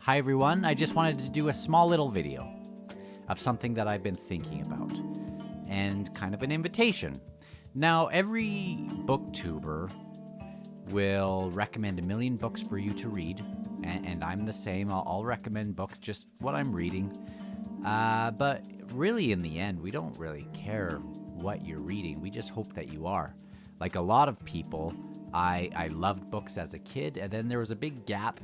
Hi everyone, I just wanted to do a small little video of something that I've been thinking about and kind of an invitation. Now, every booktuber will recommend a million books for you to read, and I'm the same. I'll recommend books, just what I'm reading. But really, in the end, we don't really care what you're reading. We just hope that you are. Like a lot of people, I loved books as a kid, and then there was a big gap,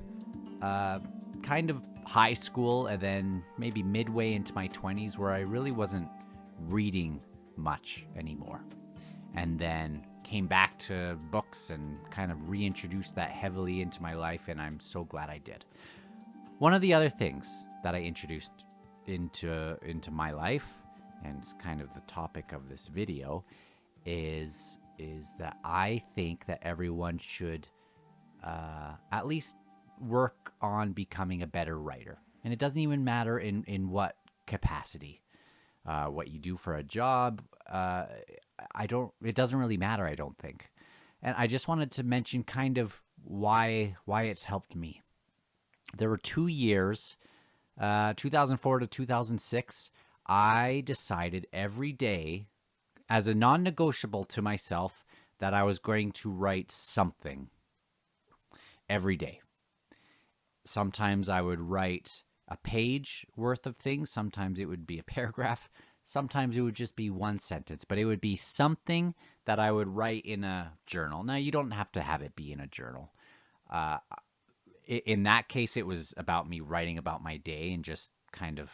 kind of high school, and then maybe midway into my 20s, where I really wasn't reading much anymore. And then came back to books and kind of reintroduced that heavily into my life, and I'm so glad I did. One of the other things that I introduced into my life, and it's kind of the topic of this video, is that I think that everyone should at least work on becoming a better writer. And it doesn't even matter in what capacity, what you do for a job. It doesn't really matter, I don't think. And I just wanted to mention kind of why it's helped me. There were 2 years, 2004 to 2006, I decided every day as a non-negotiable to myself that I was going to write something every day. Sometimes I would write a page worth of things. Sometimes it would be a paragraph. Sometimes it would just be one sentence, but it would be something that I would write in a journal. Now, you don't have to have it be in a journal. Uh, in that case, it was about me writing about my day and just kind of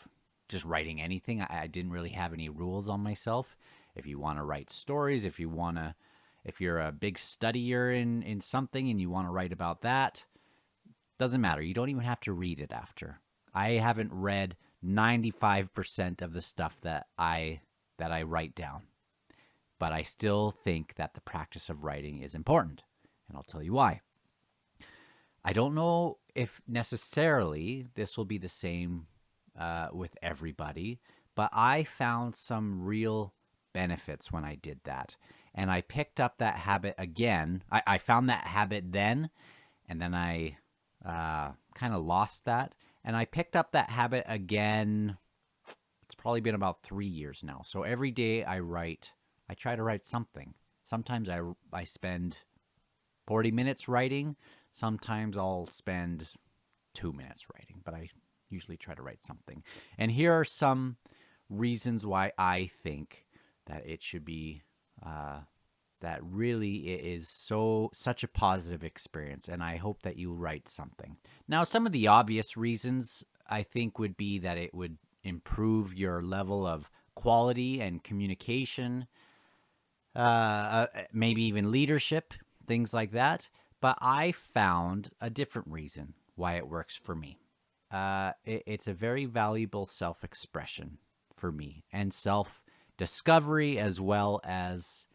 just writing anything. I didn't really have any rules on myself. If you want to write stories, if you're a big studier in something and you want to write about that, doesn't matter. You don't even have to read it after. I haven't read 95% of the stuff that I write down. But I still think that the practice of writing is important, and I'll tell you why. I don't know if necessarily this will be the same with everybody, but I found some real benefits when I did that. And I picked up that habit again. I found that habit then, and then I kind of lost that. And I picked up that habit again. It's probably been about 3 years now. So every day I try to write something. Sometimes I spend 40 minutes writing. Sometimes I'll spend 2 minutes writing, but I usually try to write something. And here are some reasons why I think that it should be that really it is such a positive experience, and I hope that you write something. Now, some of the obvious reasons I think would be that it would improve your level of quality and communication, maybe even leadership, things like that. But I found a different reason why it works for me. It's a very valuable self-expression for me, and self-discovery, as well as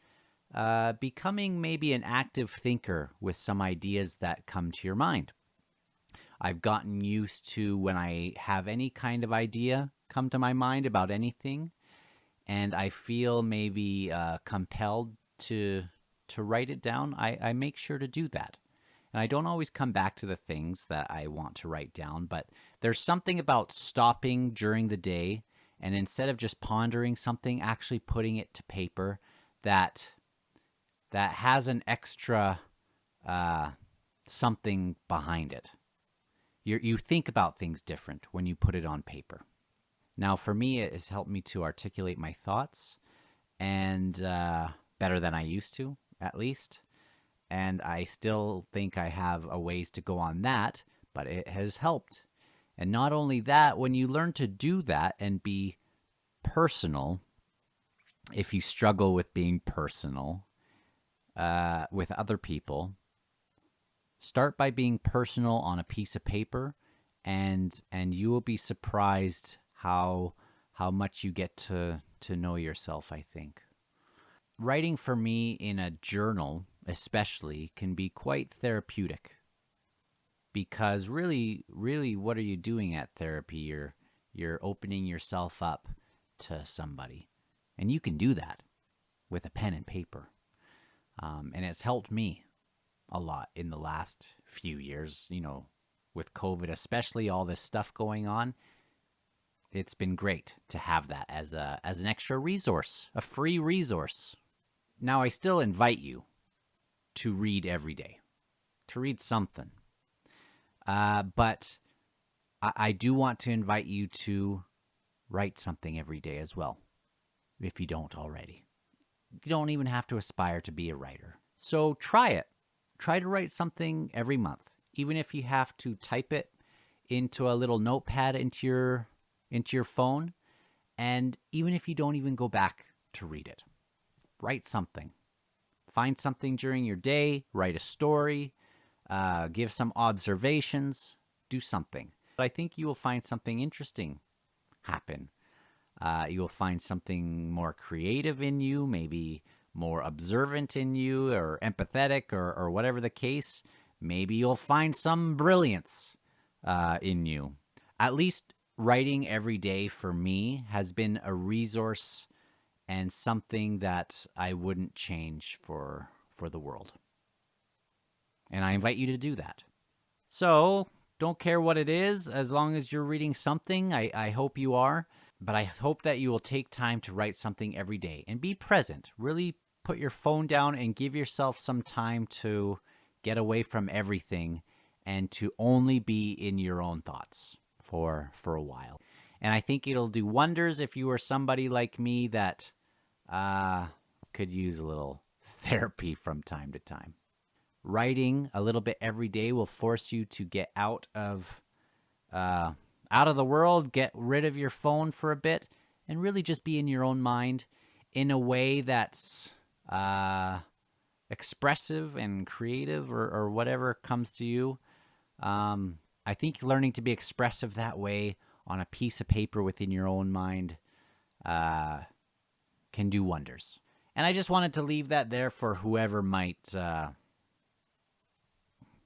becoming maybe an active thinker with some ideas that come to your mind. I've gotten used to when I have any kind of idea come to my mind about anything, and I feel maybe compelled to write it down, I make sure to do that. And I don't always come back to the things that I want to write down, but there's something about stopping during the day and instead of just pondering something, actually putting it to paper that has an extra something behind it. You think about things different when you put it on paper. Now, for me, it has helped me to articulate my thoughts, and better than I used to, at least. And I still think I have a ways to go on that, but it has helped. And not only that, when you learn to do that and be personal, if you struggle with being personal with other people, start by being personal on a piece of paper, and you will be surprised how much you get to know yourself, I think. Writing for me in a journal, especially, can be quite therapeutic, because really, what are you doing at therapy? You're opening yourself up to somebody, and you can do that with a pen and paper. And it's helped me a lot in the last few years. with COVID, especially all this stuff going on, it's been great to have that as an extra resource, a free resource. Now, I still invite you to read every day, to read something. But I do want to invite you to write something every day as well, if you don't already. You don't even have to aspire to be a writer. So try it. Try to write something every month, even if you have to type it into a little notepad into your phone, and even if you don't even go back to read it. Write something. Find something during your day, write a story, give some observations, do something. But I think you will find something interesting happen. You will find something more creative in you, maybe more observant in you, or empathetic, or whatever the case. Maybe you'll find some brilliance in you. At least writing every day for me has been a resource and something that I wouldn't change for the world. And I invite you to do that. So, don't care what it is, as long as you're reading something. I hope you are. But I hope that you will take time to write something every day and be present. Really put your phone down and give yourself some time to get away from everything and to only be in your own thoughts for a while. And I think it'll do wonders if you are somebody like me that could use a little therapy from time to time. Writing a little bit every day will force you to get out of the world, get rid of your phone for a bit, and really just be in your own mind in a way that's expressive and creative, or whatever comes to you. I think learning to be expressive that way on a piece of paper within your own mind can do wonders. And I just wanted to leave that there for whoever might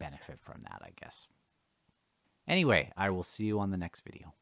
benefit from that, I guess. Anyway, I will see you on the next video.